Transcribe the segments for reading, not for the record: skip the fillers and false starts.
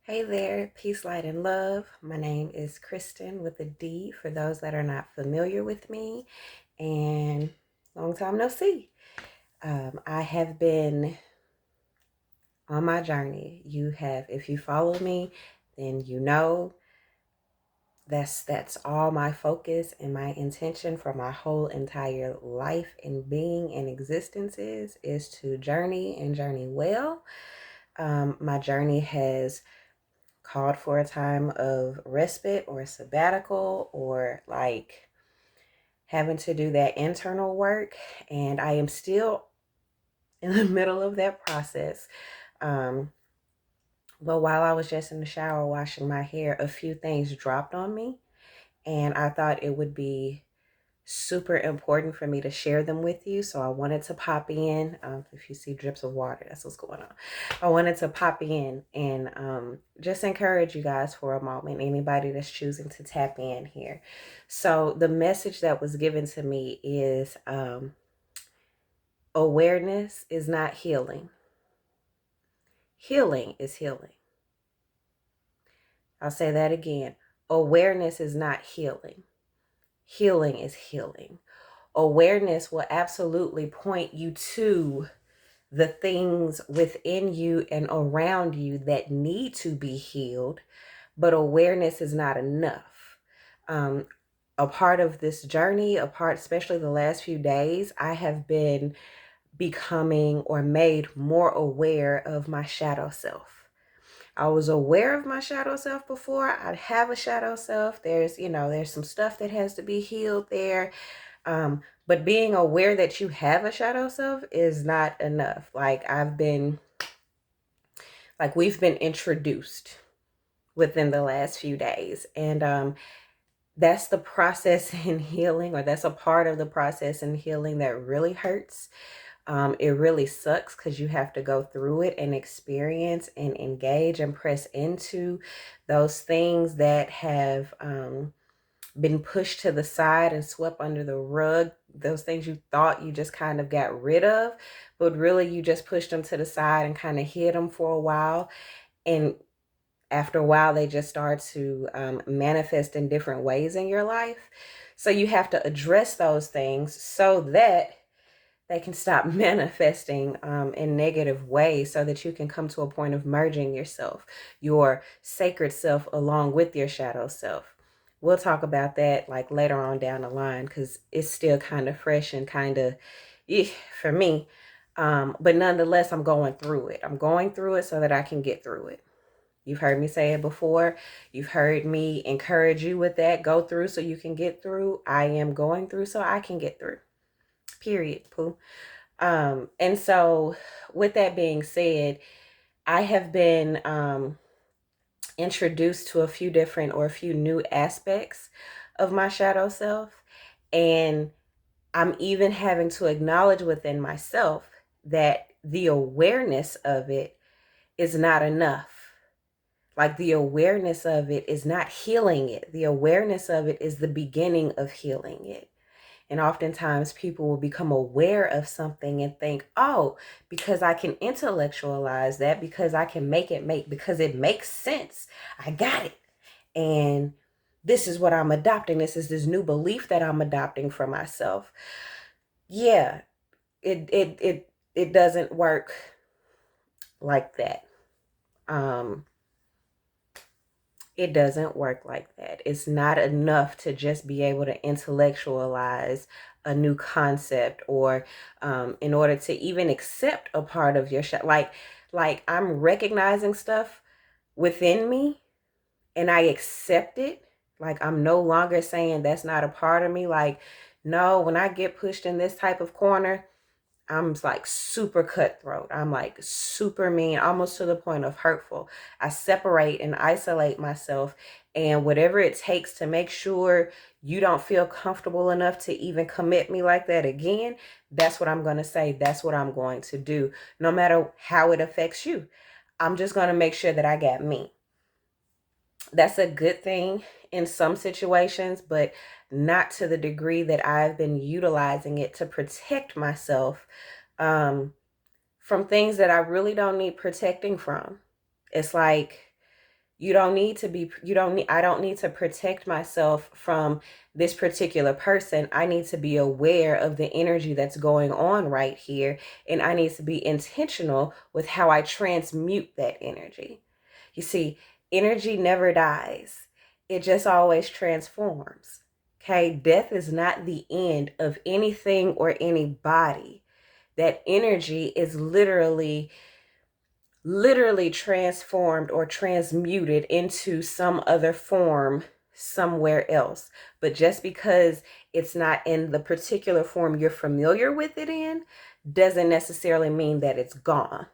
Hey there, peace, light, and love. My name is Kristen with a D for those that are not familiar with me, and long time no see. I have been on my journey. If you follow me, then you know that's all my focus and my intention for my whole entire life and being and existence is to journey and journey well. My journey has called for a time of respite or sabbatical or like having to do that internal work. And I am still in the middle of that process. Um, but while I was just in the shower washing my hair, a few things dropped on me. And I thought it would be super important for me to share them with you. So I wanted to pop in. If you see drips of water, that's what's going on. I wanted to pop in and just encourage you guys for a moment, anybody that's choosing to tap in here. So the message that was given to me is awareness is not healing. Healing is healing. I'll say that again. Awareness is not healing. Healing is healing. Awareness will absolutely point you to the things within you and around you that need to be healed, but awareness is not enough. A part of this journey, especially the last few days, I have been becoming or made more aware of my shadow self. I was aware of my shadow self before. I'd have a shadow self. There's some stuff that has to be healed there. But being aware that you have a shadow self is not enough. We've been introduced within the last few days. And that's the process in healing, or that's a part of the process in healing that really hurts. It really sucks because you have to go through it and experience and engage and press into those things that have been pushed to the side and swept under the rug. Those things you thought you just kind of got rid of, but really you just pushed them to the side and kind of hid them for a while. And after a while, they just start to manifest in different ways in your life. So you have to address those things so that they can stop manifesting in negative ways, so that you can come to a point of merging yourself, your sacred self, along with your shadow self. We'll talk about that like later on down the line because it's still kind of fresh and kind of for me. But nonetheless, I'm going through it. I'm going through it so that I can get through it. You've heard me say it before. You've heard me encourage you with that. Go through so you can get through. I am going through so I can get through. Period. Pooh. And so with that being said, I have been introduced to a few new aspects of my shadow self. And I'm even having to acknowledge within myself that the awareness of it is not enough. Like the awareness of it is not healing it. The awareness of it is the beginning of healing it. And oftentimes people will become aware of something and think, oh, because I can intellectualize that, because I can because it makes sense. I got it. And this is what I'm adopting. This is this new belief that I'm adopting for myself. Yeah, it doesn't work like that. Um, It doesn't work like that. It's not enough to just be able to intellectualize a new concept, or in order to even accept a part of your like I'm recognizing stuff within me and I accept it. Like I'm no longer saying that's not a part of me. Like, no, when I get pushed in this type of corner, I'm like super cutthroat. I'm like super mean, almost to the point of hurtful. I separate and isolate myself, and whatever it takes to make sure you don't feel comfortable enough to even commit me like that again, that's what I'm going to say. That's what I'm going to do, no matter how it affects you. I'm just going to make sure that I got me. That's a good thing in some situations, but not to the degree that I've been utilizing it to protect myself from things that I really don't need protecting from. It's like You don't need to be, I don't need to protect myself from this particular person. I need to be aware of the energy that's going on right here. And I need to be intentional with how I transmute that energy. You see, energy never dies. It just always transforms. Okay. Death is not the end of anything or anybody. That energy is literally transformed or transmuted into some other form somewhere else. But just because it's not in the particular form you're familiar with it in, doesn't necessarily mean that it's gone.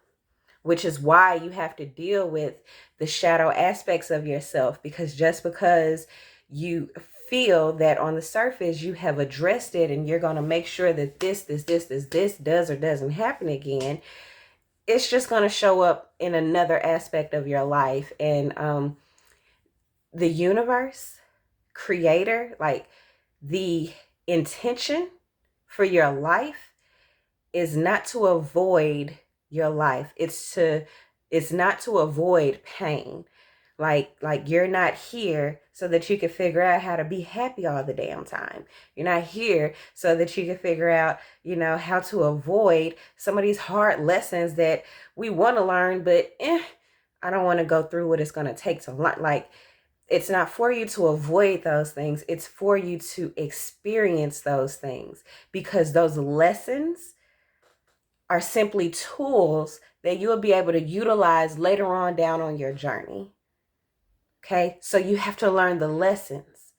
Which is why you have to deal with the shadow aspects of yourself, because just because you feel that on the surface you have addressed it and you're going to make sure that this does or doesn't happen again, it's just going to show up in another aspect of your life. And the universe, creator, like the intention for your life is not to avoid your life. It's not to avoid pain. Like you're not here so that you can figure out how to be happy all the damn time. You're not here so that you can figure out, how to avoid some of these hard lessons that we want to learn, but I don't want to go through what it's going to take to learn. Like, it's not for you to avoid those things. It's for you to experience those things, because those lessons are simply tools that you will be able to utilize later on down on your journey. Okay, so you have to learn the lessons.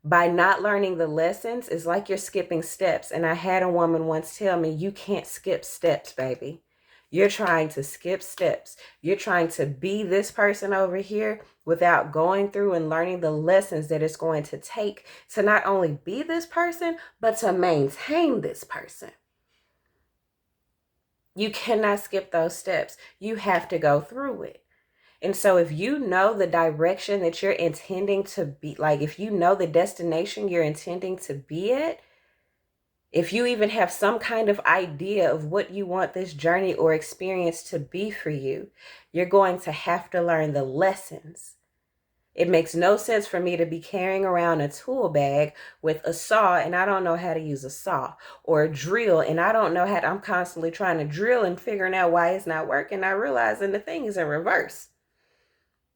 By not learning the lessons, it's like you're skipping steps. And I had a woman once tell me, you can't skip steps, baby. You're trying to skip steps. You're trying to be this person over here without going through and learning the lessons that it's going to take to not only be this person, but to maintain this person. You cannot skip those steps. You have to go through it. And so if you know the direction that you're intending to be, like if you know the destination you're intending to be at, if you even have some kind of idea of what you want this journey or experience to be for you, you're going to have to learn the lessons. It makes no sense for me to be carrying around a tool bag with a saw and I don't know how to use a saw, or a drill and I don't know how to, I'm constantly trying to drill and figuring out why it's not working. I realizing the thing is in reverse.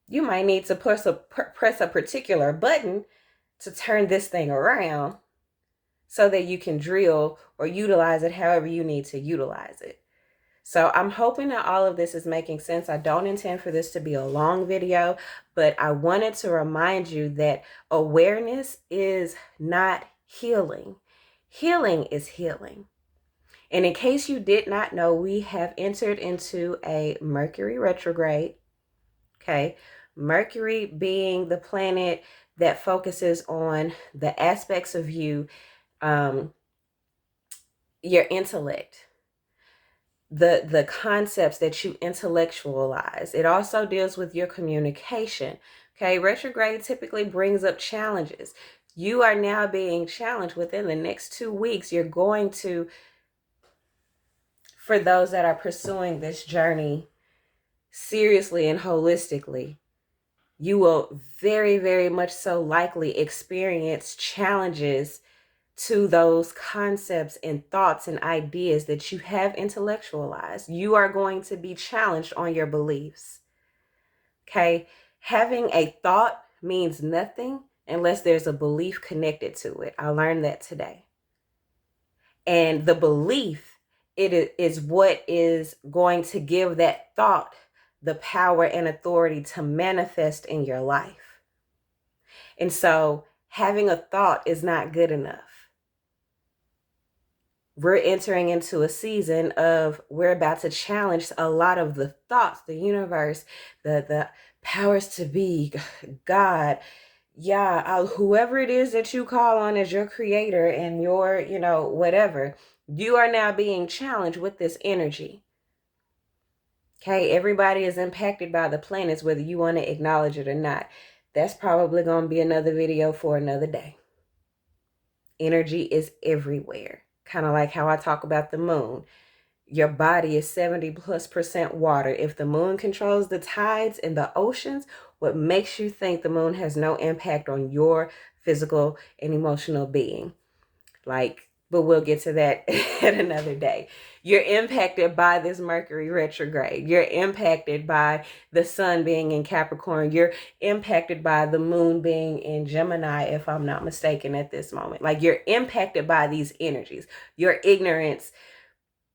You might need to press a particular button to turn this thing around so that you can drill or utilize it however you need to utilize it. So I'm hoping that all of this is making sense. I don't intend for this to be a long video, but I wanted to remind you that awareness is not healing. Healing is healing. And in case you did not know, we have entered into a Mercury retrograde. Okay. Mercury being the planet that focuses on the aspects of you, your intellect, the concepts that you intellectualize. It also deals with your communication. Okay. Retrograde typically brings up challenges. You are now being challenged within the next 2 weeks. You're going to, for those that are pursuing this journey seriously and holistically, you will very, very much so likely experience challenges to those concepts and thoughts and ideas that you have intellectualized. You are going to be challenged on your beliefs. Okay? Having a thought means nothing unless there's a belief connected to it. I learned that today. And the belief, it is what is going to give that thought the power and authority to manifest in your life. And so having a thought is not good enough. We're entering into a season of, we're about to challenge a lot of the thoughts, the universe, the powers to be, God, whoever it is that you call on as your creator and your, whatever, you are now being challenged with this energy. Okay, everybody is impacted by the planets, whether you want to acknowledge it or not. That's probably going to be another video for another day. Energy is everywhere. Kind of like how I talk about the moon. Your body is 70+% water. If the moon controls the tides in the oceans, what makes you think the moon has no impact on your physical and emotional being? But we'll get to that at another day. You're impacted by this Mercury retrograde. You're impacted by the sun being in Capricorn. You're impacted by the moon being in Gemini, if I'm not mistaken, at this moment. Like, you're impacted by these energies. Your ignorance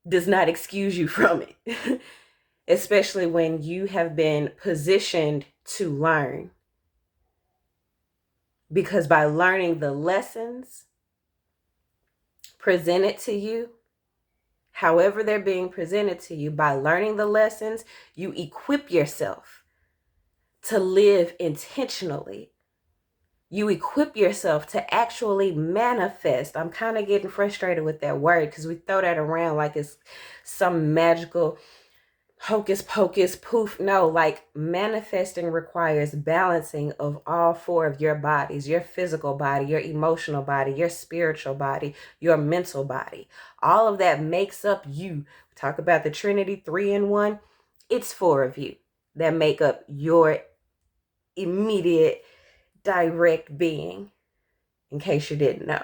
does not excuse you from it, especially when you have been positioned to learn. Because by learning the lessons presented to you, however they're being presented to you, by learning the lessons, you equip yourself to live intentionally. You equip yourself to actually manifest. I'm kind of getting frustrated with that word because we throw that around like it's some magical hocus pocus poof. No, like, manifesting requires balancing of all four of your bodies: your physical body, your emotional body, your spiritual body, your mental body. All of that makes up you. Talk about the Trinity, 3 in 1. It's four of you that make up your immediate direct being, in case you didn't know.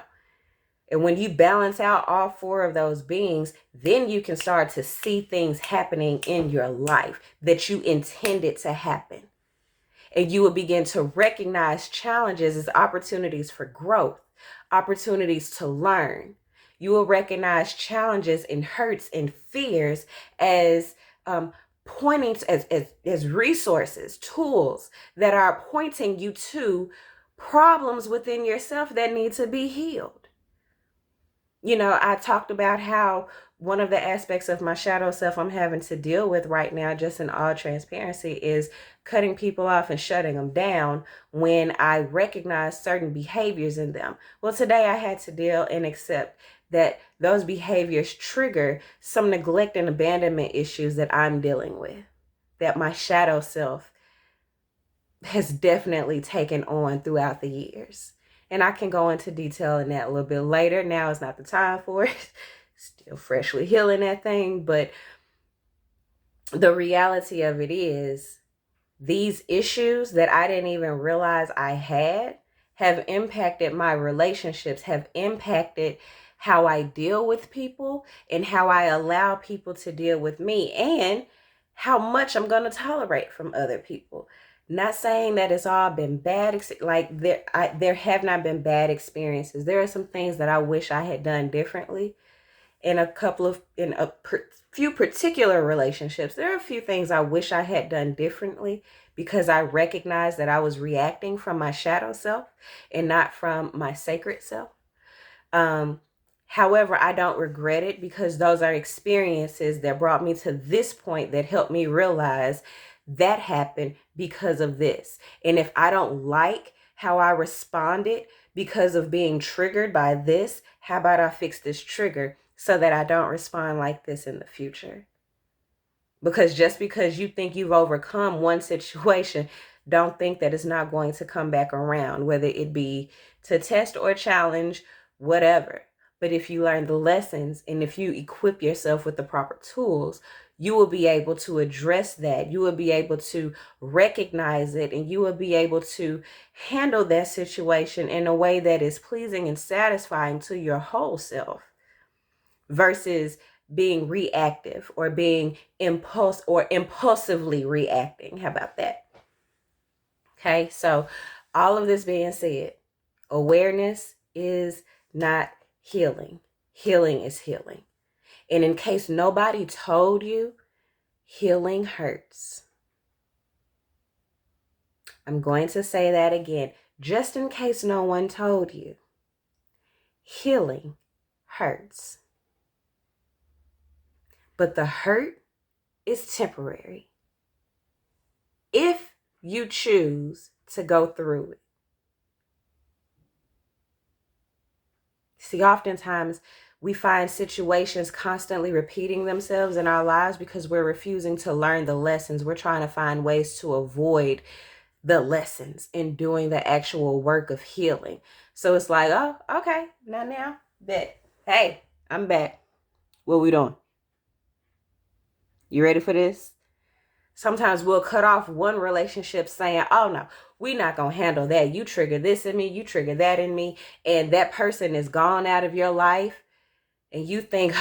And when you balance out all four of those beings, then you can start to see things happening in your life that you intended to happen. And you will begin to recognize challenges as opportunities for growth, opportunities to learn. You will recognize challenges and hurts and fears as pointing to, as resources, tools that are pointing you to problems within yourself that need to be healed. I talked about how one of the aspects of my shadow self I'm having to deal with right now, just in all transparency, is cutting people off and shutting them down when I recognize certain behaviors in them. Well, today I had to deal and accept that those behaviors trigger some neglect and abandonment issues that I'm dealing with, that my shadow self has definitely taken on throughout the years. And I can go into detail in that a little bit later. Now is not the time for it. Still freshly healing that thing. But the reality of it is, these issues that I didn't even realize I had have impacted my relationships, have impacted how I deal with people and how I allow people to deal with me, and how much I'm going to tolerate from other people. Not saying that it's all been bad, like there have not been bad experiences. There are some things that I wish I had done differently in a few particular relationships. There are a few things I wish I had done differently because I recognized that I was reacting from my shadow self and not from my sacred self. However, I don't regret it, because those are experiences that brought me to this point, that helped me realize that happened because of this. And if I don't like how I responded because of being triggered by this, how about I fix this trigger so that I don't respond like this in the future? Because just because you think you've overcome one situation, don't think that it's not going to come back around, whether it be to test or challenge, whatever. But if you learn the lessons and if you equip yourself with the proper tools, you will be able to address that. You will be able to recognize it, and you will be able to handle that situation in a way that is pleasing and satisfying to your whole self, versus being reactive or being impulsively reacting. How about that? Okay, so all of this being said, awareness is not healing. Healing is healing. And in case nobody told you, healing hurts. I'm going to say that again, just in case no one told you. Healing hurts. But the hurt is temporary, if you choose to go through it. See, oftentimes we find situations constantly repeating themselves in our lives because we're refusing to learn the lessons. We're trying to find ways to avoid the lessons in doing the actual work of healing. So it's like, oh, okay, not now, bet. Hey, I'm back. What we doing? You ready for this? Sometimes we'll cut off one relationship saying, oh no, we're not going to handle that. You trigger this in me, you trigger that in me, and that person is gone out of your life. And you think,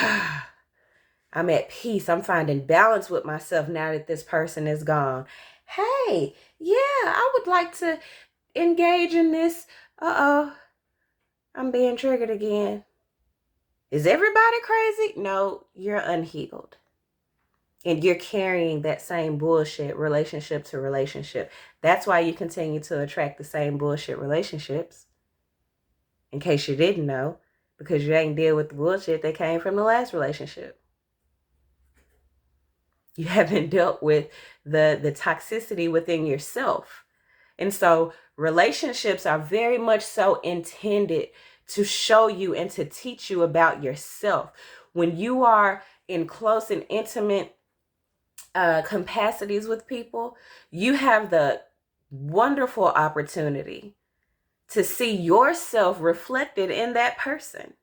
I'm at peace. I'm finding balance with myself now that this person is gone. Hey, yeah, I would like to engage in this. Uh-oh, I'm being triggered again. Is everybody crazy? No, you're unhealed. And you're carrying that same bullshit relationship to relationship. That's why you continue to attract the same bullshit relationships. In case you didn't know, because you ain't deal with the bullshit that came from the last relationship. You haven't dealt with the toxicity within yourself. And so relationships are very much so intended to show you and to teach you about yourself. When you are in close and intimate capacities with people, you have the wonderful opportunity to see yourself reflected in that person.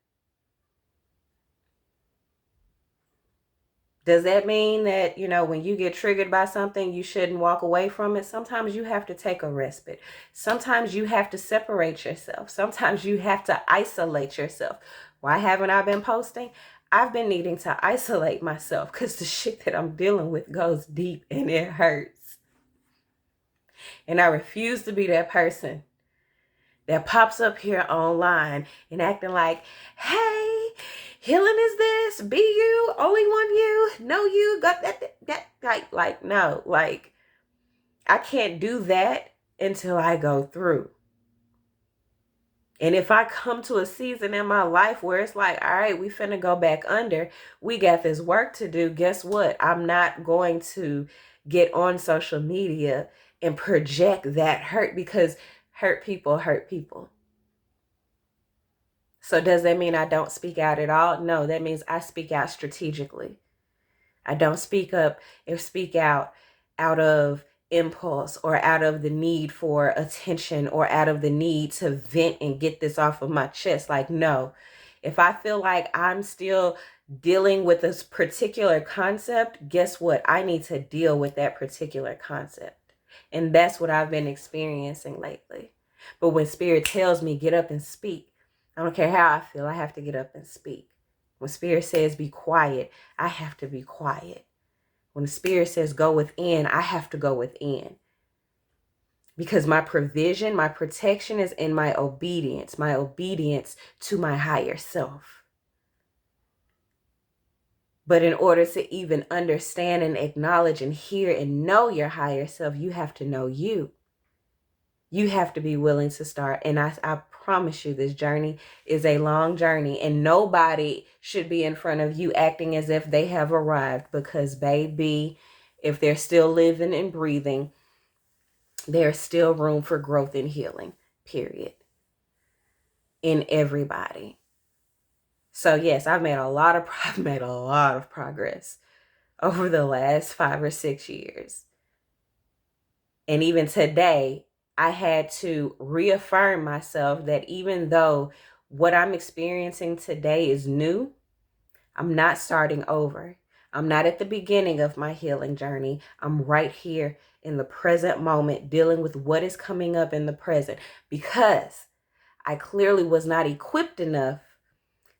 Does that mean that, when you get triggered by something, you shouldn't walk away from it? Sometimes you have to take a respite. Sometimes you have to separate yourself. Sometimes you have to isolate yourself. Why haven't I been posting? I've been needing to isolate myself because the shit that I'm dealing with goes deep and it hurts. And I refuse to be that person that pops up here online and acting like, hey, healing is this, be you, only one you, no you, got that, no, I can't do that until I go through. And if I come to a season in my life where it's like, all right, we finna go back under, we got this work to do, guess what? I'm not going to get on social media and project that hurt, because hurt people hurt people. So does that mean I don't speak out at all? No, that means I speak out strategically. I don't speak up or speak out of impulse or out of the need for attention or out of the need to vent and get this off of my chest. Like, no, if I feel like I'm still dealing with this particular concept, guess what? I need to deal with that particular concept. And that's what I've been experiencing lately. But when Spirit tells me, get up and speak, I don't care how I feel, I have to get up and speak. When Spirit says be quiet, I have to be quiet. When the Spirit says go within, I have to go within. Because my provision, my protection is in my obedience to my higher self. But in order to even understand and acknowledge and hear and know your higher self, you have to know you. You have to be willing to start. And I promise you, this journey is a long journey, and nobody should be in front of you acting as if they have arrived, because baby, if they're still living and breathing, there's still room for growth and healing, period, in everybody. So yes, I've made a lot of progress over the last 5 or 6 years. And even today, I had to reaffirm myself that even though what I'm experiencing today is new, I'm not starting over. I'm not at the beginning of my healing journey. I'm right here in the present moment, dealing with what is coming up in the present, because I clearly was not equipped enough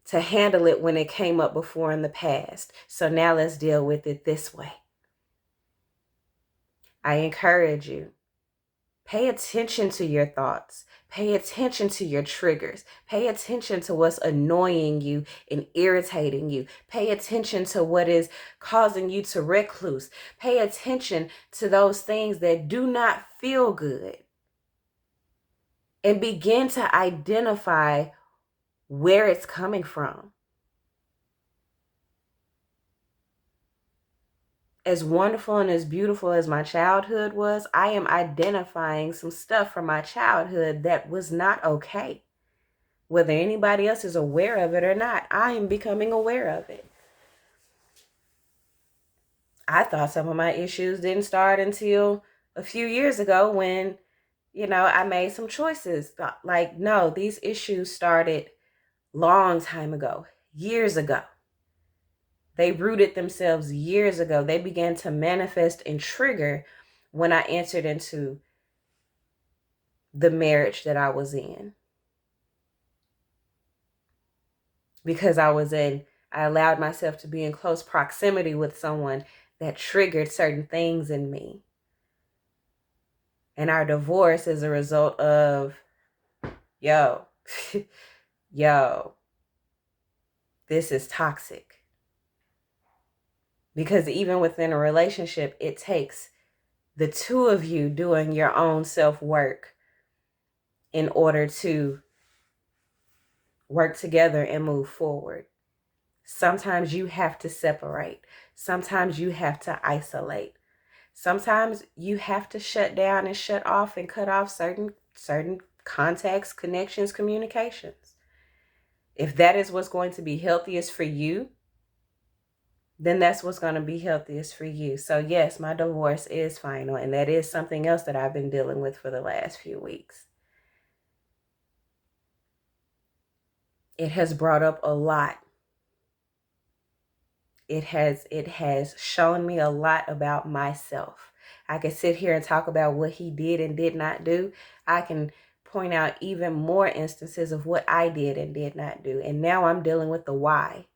to handle it when it came up before in the past. So now let's deal with it this way. I encourage you, pay attention to your thoughts. Pay attention to your triggers. Pay attention to what's annoying you and irritating you. Pay attention to what is causing you to recluse. Pay attention to those things that do not feel good. And begin to identify where it's coming from. As wonderful and as beautiful as my childhood was, I am identifying some stuff from my childhood that was not okay. Whether anybody else is aware of it or not, I am becoming aware of it. I thought some of my issues didn't start until a few years ago when, I made some choices. Like, no, these issues started long time ago, years ago. They rooted themselves years ago. They began to manifest and trigger when I entered into the marriage that I was in. Because I allowed myself to be in close proximity with someone that triggered certain things in me. And our divorce is a result of, yo, this is toxic. Because even within a relationship, it takes the two of you doing your own self-work in order to work together and move forward. Sometimes you have to separate. Sometimes you have to isolate. Sometimes you have to shut down and shut off and cut off certain contacts, connections, communications. If that is what's going to be healthiest for you, then that's what's going to be healthiest for you. So yes, my divorce is final, and that is something else that I've been dealing with for the last few weeks. It has brought up a lot. It has shown me a lot about myself. I can sit here and talk about what he did and did not do. I can point out even more instances of what I did and did not do. And now I'm dealing with the why.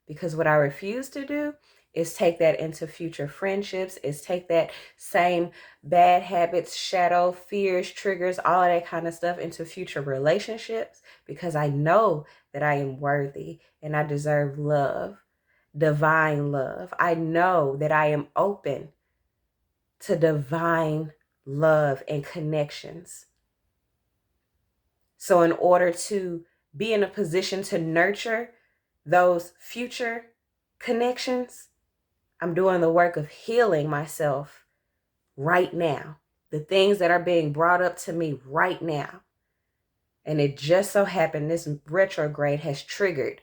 Because what I refuse to do is take that into future friendships, is take that same bad habits, shadow, fears, triggers, all of that kind of stuff into future relationships, because I know that I am worthy and I deserve love, divine love. I know that I am open to divine love and connections. So in order to be in a position to nurture those future connections, I'm doing the work of healing myself right now. The things that are being brought up to me right now. And it just so happened this retrograde has triggered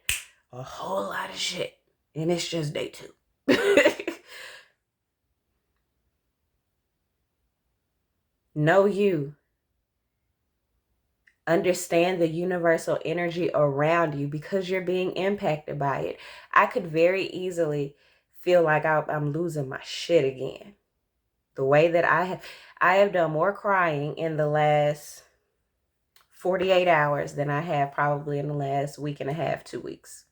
a whole lot of shit. And it's just day 2. Know you. Understand the universal energy around you because you're being impacted by it. I could very easily feel like I'm losing my shit again. The way that I have done more crying in the last 48 hours than I have probably in the last week and a half, 2 weeks.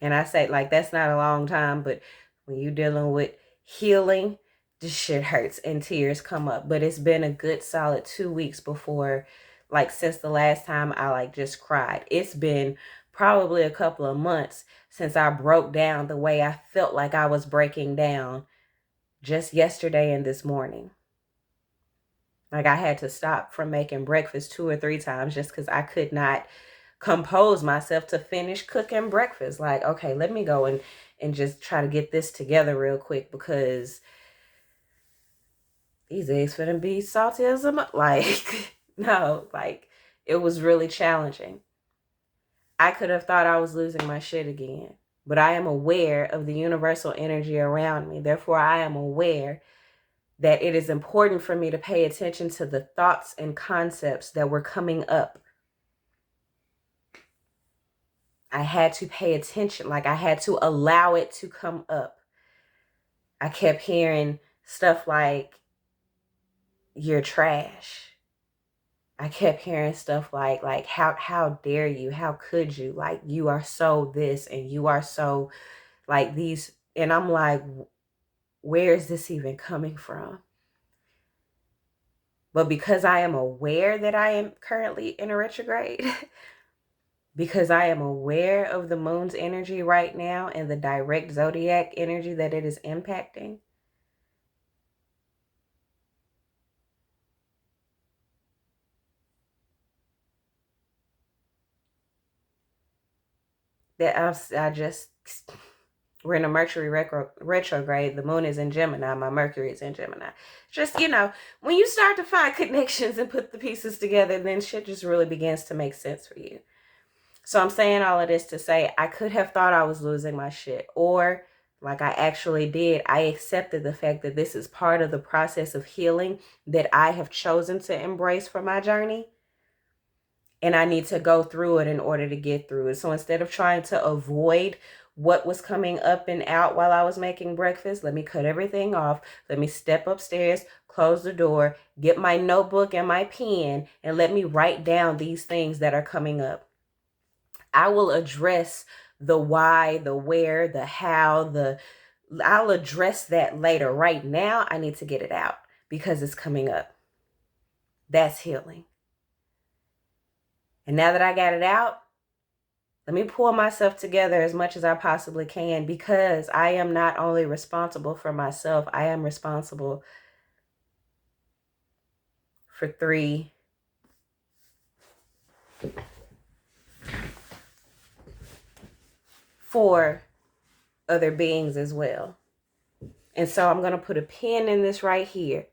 And I say, like, that's not a long time, but when you're dealing with healing, this shit hurts and tears come up. But it's been a good solid 2 weeks before, like, since the last time I, like, just cried. It's been probably a couple of months since I broke down the way I felt like I was breaking down just yesterday and this morning. Like, I had to stop from making breakfast 2 or 3 times just because I could not compose myself to finish cooking breakfast. Like, okay, let me go and just try to get this together real quick because these eggs finna be salty as a like, no, like, it was really challenging. I could have thought I was losing my shit again, but I am aware of the universal energy around me. Therefore, I am aware that it is important for me to pay attention to the thoughts and concepts that were coming up. I had to pay attention, like I had to allow it to come up. I kept hearing stuff like, you're trash. I kept hearing stuff like how dare you? How could you? Like, you are so this and you are so like these. And I'm like, where is this even coming from? But because I am aware that I am currently in a retrograde, because I am aware of the moon's energy right now and the direct zodiac energy that it is impacting, that I just, we're in a Mercury retrograde. The moon is in Gemini. My Mercury is in Gemini. Just, when you start to find connections and put the pieces together, then shit just really begins to make sense for you. So I'm saying all of this to say I could have thought I was losing my shit, or like I actually did. I accepted the fact that this is part of the process of healing that I have chosen to embrace for my journey. And I need to go through it in order to get through it. So instead of trying to avoid what was coming up and out while I was making breakfast. Let me cut everything off. Let me step upstairs, close the door, get my notebook and my pen, and let me write down these things that are coming up. I will address the why, the where, the how, I'll address that later. Right now, I need to get it out because it's coming up. That's healing. And now that I got it out, let me pull myself together as much as I possibly can, because I am not only responsible for myself, I am responsible for 4 other beings as well. And so I'm going to put a pin in this right here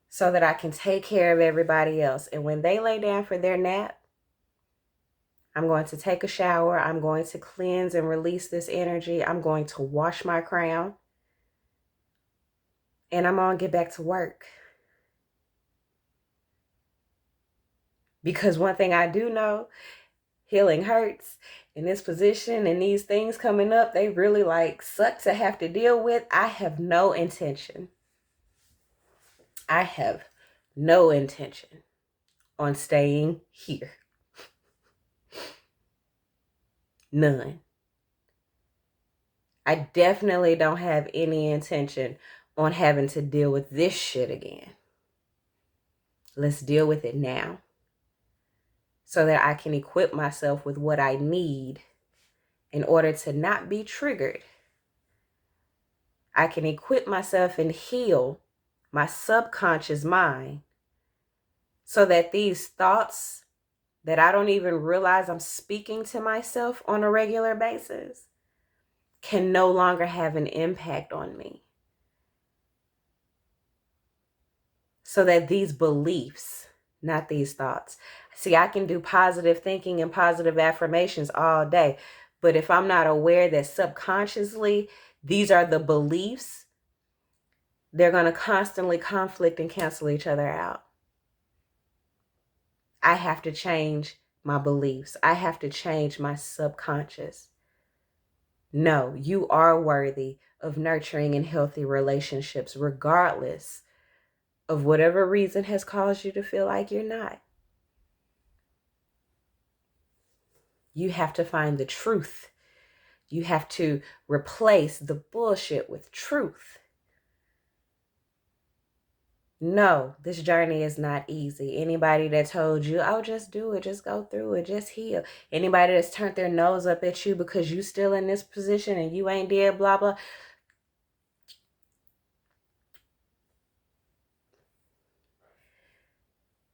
so that I can take care of everybody else. And when they lay down for their nap, I'm going to take a shower. I'm going to cleanse and release this energy. I'm going to wash my crown. And I'm going to get back to work. Because one thing I do know, healing hurts. In this position and these things coming up, they really suck to have to deal with. I have no intention on staying here. None. I definitely don't have any intention on having to deal with this shit again. Let's deal with it now, so that I can equip myself with what I need in order to not be triggered. I can equip myself and heal my subconscious mind so that these thoughts that I don't even realize I'm speaking to myself on a regular basis can no longer have an impact on me. So that these beliefs, not these thoughts. See, I can do positive thinking and positive affirmations all day, but if I'm not aware that subconsciously these are the beliefs, they're going to constantly conflict and cancel each other out. I have to change my beliefs. I have to change my subconscious. No, you are worthy of nurturing and healthy relationships, regardless of whatever reason has caused you to feel like you're not. You have to find the truth. You have to replace the bullshit with truth. No, this journey is not easy. Anybody that told you, oh, just do it, just go through it, just heal. Anybody that's turned their nose up at you because you still in this position and you ain't dead, blah, blah.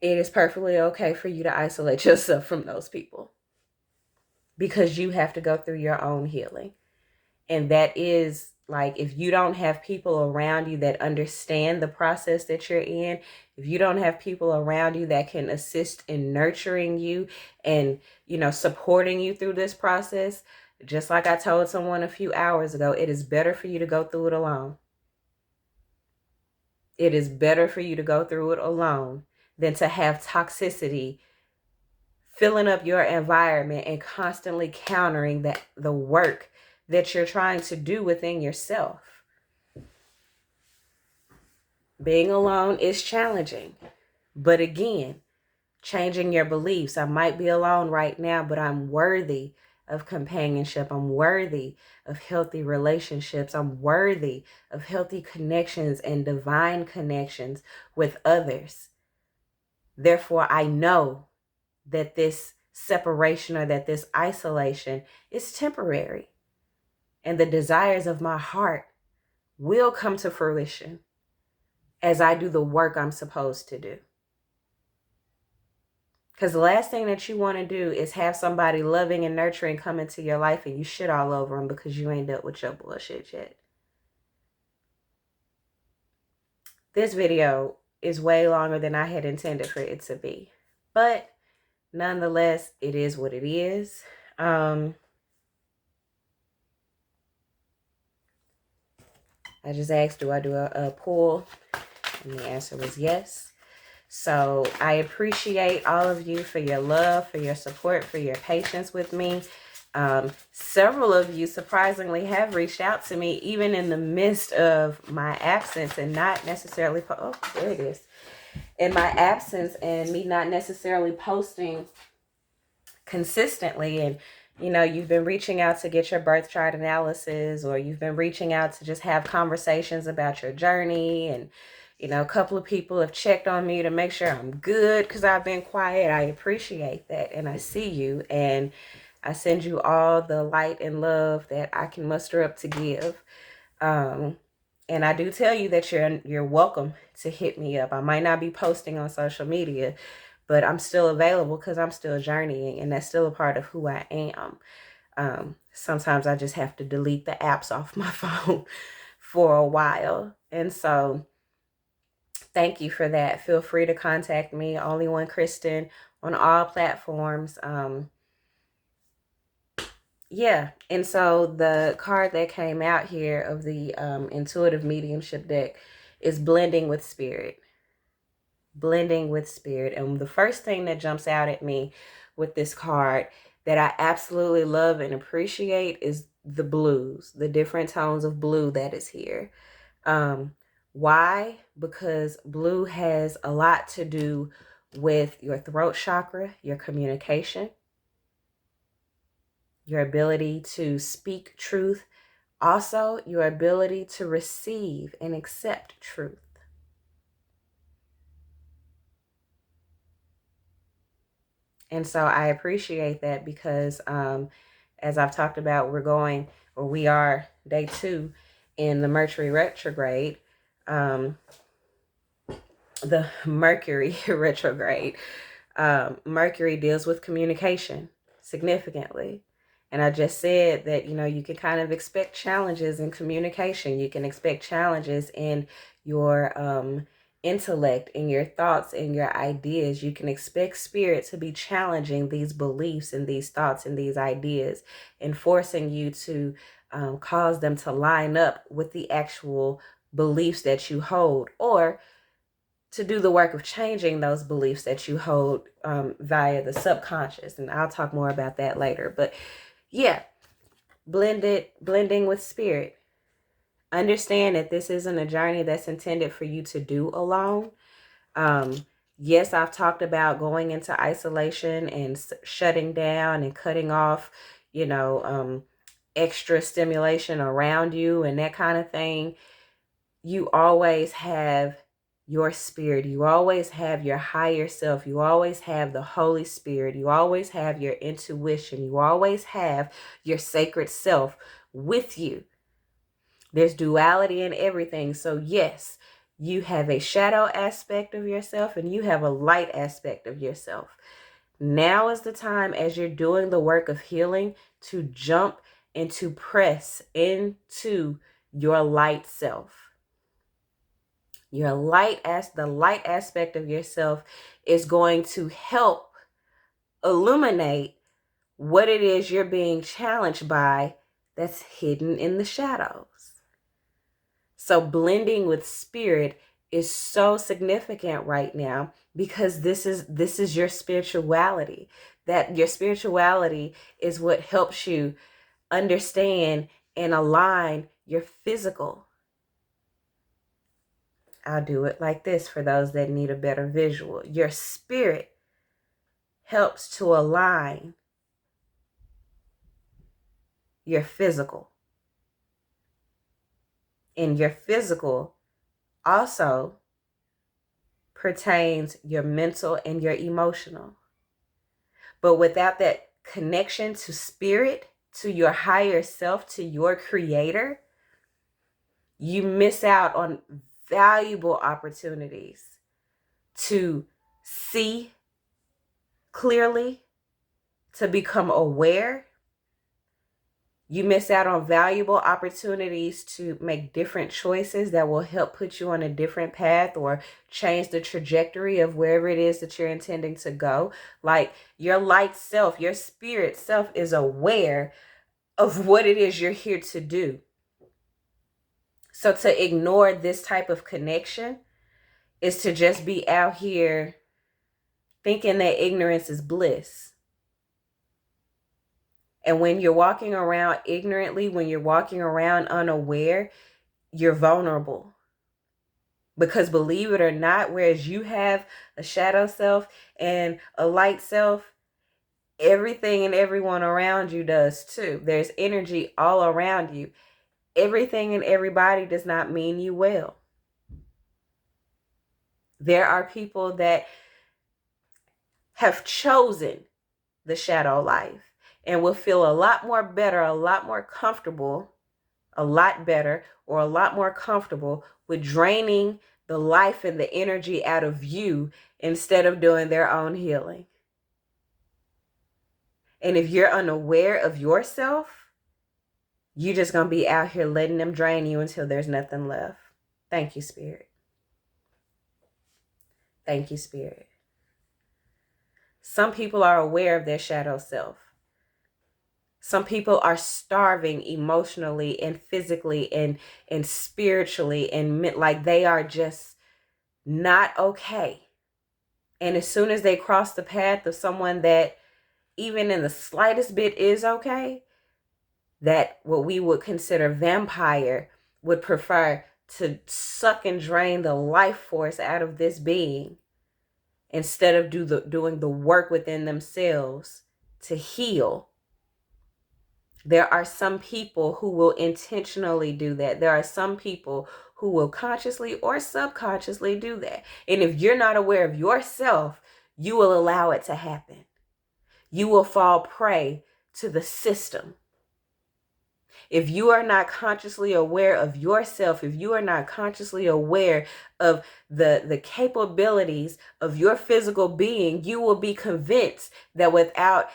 It is perfectly okay for you to isolate yourself from those people, because you have to go through your own healing. And that is if you don't have people around you that understand the process that you're in, if you don't have people around you that can assist in nurturing you and, supporting you through this process, just like I told someone a few hours ago, it is better for you to go through it alone. It is better for you to go through it alone than to have toxicity filling up your environment and constantly countering the work that you're trying to do within yourself. Being alone is challenging. But again, changing your beliefs. I might be alone right now, but I'm worthy of companionship. I'm worthy of healthy relationships. I'm worthy of healthy connections and divine connections with others. Therefore, I know that this separation or that this isolation is temporary. And the desires of my heart will come to fruition as I do the work I'm supposed to do. Because the last thing that you want to do is have somebody loving and nurturing come into your life and you shit all over them because you ain't dealt with your bullshit yet. This video is way longer than I had intended for it to be. But nonetheless, it is what it is. I just asked, do I do a pull? And the answer was yes. So I appreciate all of you for your love, for your support, for your patience with me. Several of you surprisingly have reached out to me, even in the midst of my absence, and not necessarily, oh, there it is, in my absence and me not necessarily posting consistently. And you've been reaching out to get your birth chart analysis, or you've been reaching out to just have conversations about your journey. And a couple of people have checked on me to make sure I'm good because I've been quiet. I appreciate that, and I see you, and I send you all the light and love that I can muster up to give. And I do tell you that you're welcome to hit me up. I might not be posting on social media, but I'm still available because I'm still journeying, and that's still a part of who I am. Sometimes I just have to delete the apps off my phone for a while. And so thank you for that. Feel free to contact me, Only One Kristen, on all platforms. Yeah. And so the card that came out here of the intuitive mediumship deck is blending with spirit. Blending with spirit. And the first thing that jumps out at me with this card that I absolutely love and appreciate is the blues, the different tones of blue that is here. Why? Because blue has a lot to do with your throat chakra, your communication, your ability to speak truth, also your ability to receive and accept truth. And so I appreciate that because as I've talked about, we are day 2 in the Mercury Retrograde. The Mercury Retrograde. Mercury deals with communication significantly. And I just said that, you can kind of expect challenges in communication. You can expect challenges in your intellect, in your thoughts, in your ideas. You can expect spirit to be challenging these beliefs and these thoughts and these ideas, and forcing you to cause them to line up with the actual beliefs that you hold, or to do the work of changing those beliefs that you hold via the subconscious. And I'll talk more about that later. But yeah, blending with spirit. Understand that this isn't a journey that's intended for you to do alone. Yes, I've talked about going into isolation and shutting down and cutting off, extra stimulation around you and that kind of thing. You always have your spirit. You always have your higher self. You always have the Holy Spirit. You always have your intuition. You always have your sacred self with you. There's duality in everything. So yes, you have a shadow aspect of yourself and you have a light aspect of yourself. Now is the time, as you're doing the work of healing, to jump and to press into your light self. The light aspect of yourself is going to help illuminate what it is you're being challenged by that's hidden in the shadows. So blending with spirit is so significant right now, because this is your spirituality. That your spirituality is what helps you understand and align your physical. I'll do it like this for those that need a better visual. Your spirit helps to align your physical. And your physical also pertains your mental and your emotional. But without that connection to spirit, to your higher self, to your creator, you miss out on valuable opportunities to see clearly, to become aware. You miss out on valuable opportunities to make different choices that will help put you on a different path or change the trajectory of wherever it is that you're intending to go. Like, your light self, your spirit self is aware of what it is you're here to do. So to ignore this type of connection is to just be out here thinking that ignorance is bliss. And when you're walking around ignorantly, when you're walking around unaware, you're vulnerable. Because believe it or not, whereas you have a shadow self and a light self, everything and everyone around you does too. There's energy all around you. Everything and everybody does not mean you well. There are people that have chosen the shadow life and will feel a lot more better, a lot more comfortable, a lot better, or a lot more comfortable with draining the life and the energy out of you instead of doing their own healing. And if you're unaware of yourself, you're just going to be out here letting them drain you until there's nothing left. Thank you, Spirit. Thank you, Spirit. Some people are aware of their shadow self. Some people are starving emotionally and physically and spiritually, and like they are just not okay. And as soon as they cross the path of someone that even in the slightest bit is okay, that what we would consider vampire would prefer to suck and drain the life force out of this being instead of doing the work within themselves to heal. There are some people who will intentionally do that. There are some people who will consciously or subconsciously do that. And if you're not aware of yourself, you will allow it to happen. You will fall prey to the system. If you are not consciously aware of yourself, if you are not consciously aware of the capabilities of your physical being, you will be convinced that without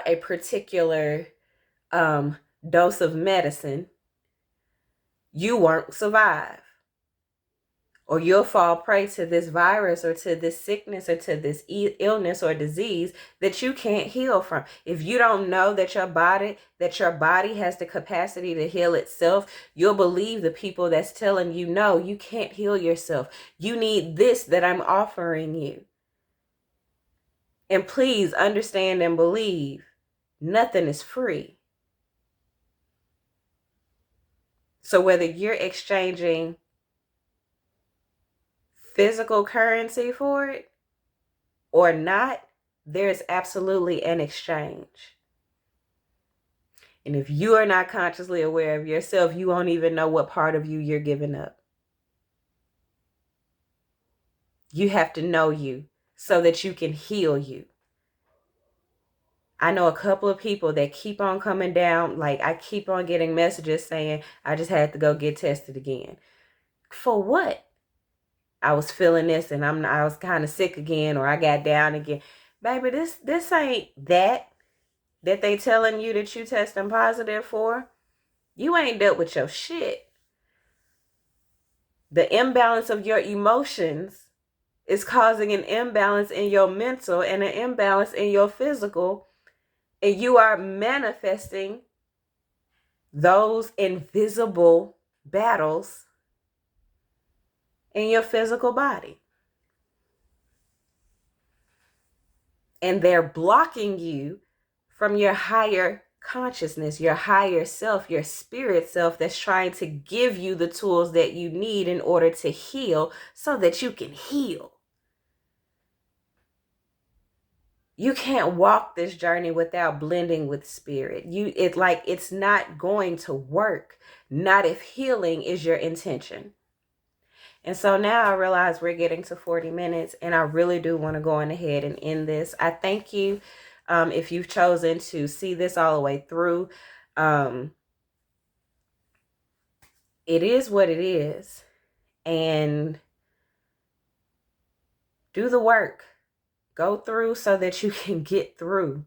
a particular dose of medicine, you won't survive. Or you'll fall prey to this virus or to this sickness or to this illness or disease that you can't heal from. If you don't know that your body has the capacity to heal itself, you'll believe the people that's telling you, no, you can't heal yourself. You need this that I'm offering you. And please understand and believe, nothing is free. So whether you're exchanging physical currency for it or not, there's absolutely an exchange. And if you are not consciously aware of yourself, you won't even know what part of you you're giving up. You have to know you so that you can heal you. I know a couple of people that keep on coming down. Like, I keep on getting messages saying, I just had to go get tested again. For what? I was feeling this and I was kind of sick again, or I got down again. Baby, this ain't that they telling you that you testing positive for. You ain't dealt with your shit. The imbalance of your emotions is causing an imbalance in your mental and an imbalance in your physical, and you are manifesting those invisible battles in your physical body. And they're blocking you from your higher consciousness, your higher self, your spirit self that's trying to give you the tools that you need in order to heal so that you can heal. You can't walk this journey without blending with spirit. It's not going to work. Not if healing is your intention. And so now I realize we're getting to 40 minutes and I really do want to go on ahead and end this. I thank you if you've chosen to see this all the way through. It is what it is. And do the work. Go through so that you can get through.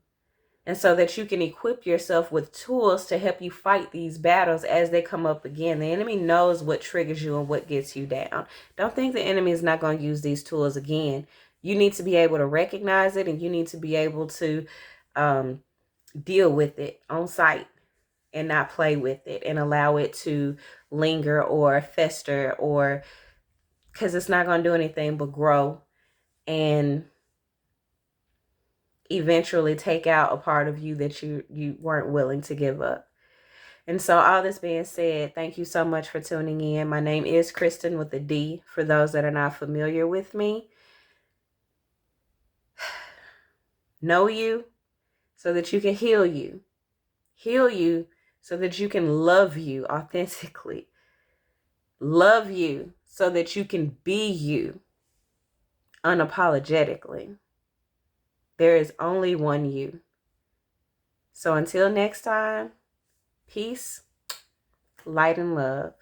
And so that you can equip yourself with tools to help you fight these battles as they come up again. The enemy knows what triggers you and what gets you down. Don't think the enemy is not going to use these tools again. You need to be able to recognize it, and you need to be able to deal with it on sight and not play with it and allow it to linger or fester, or because it's not going to do anything but grow and eventually take out a part of you that you weren't willing to give up. And so all this being said, thank you so much for tuning in. My name is Kristen with a D, for those that are not familiar with me. Know you so that you can heal you. Heal you so that you can love you authentically. Love you so that you can be you unapologetically. There is only one you. So until next time, peace, light, and love.